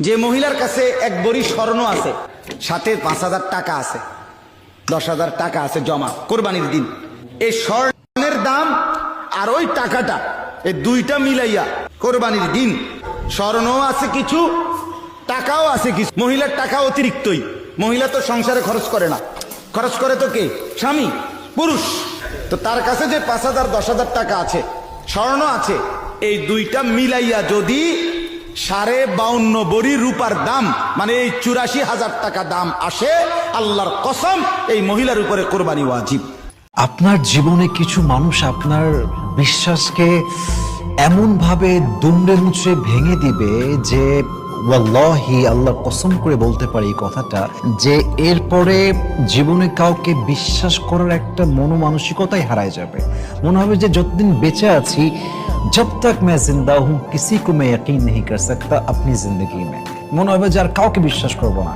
যে মহিলার কাছে এক বড়ি স্বর্ণ আছে, সাথে 5,000 টাকা আছে, 10,000 টাকা আছে জমা কোরবানির দিন, এই স্বর্ণের দাম আর ওই টাকাটা, এই দুইটা মিলাইয়া কোরবানির দিন স্বর্ণও আছে কিছু, টাকাও আছে কিছু। মহিলার টাকা অতিরিক্তই, মহিলা তো সংসারে খরচ করে না, খরচ করে তো কে? স্বামী, পুরুষ। তো তার কাছে যে 5,000 10,000 টাকা আছে, স্বর্ণ আছে, এই দুইটা মিলাইয়া যদি 52.5 বড়ি রূপার দাম, মানে এই 84,000 টাকা দাম আসে, আল্লাহর কসম এই মহিলার উপরে কোরবানি ওয়াজিব। আপনার জীবনে কিছু মানুষ আপনার বিশ্বাসকে এমন ভাবে দুমড়ে মুচড়ে ভেঙে দিবে যে ওয়াল্লাহি, আল্লাহর কসম করে বলতে পারি এই কথাটা, যে এরপরে জীবনে কাউকে বিশ্বাস করার একটা মনোমানসিকতাই হারায় যাবে। মনে হবে যে যতদিন বেঁচে আছি, जब तक मैं जिंदा हूं किसी को मैं यकीन नहीं कर सकता अपनी जिंदगी में। মনে হবে যে আর কাউকে বিশ্বাস করবো না।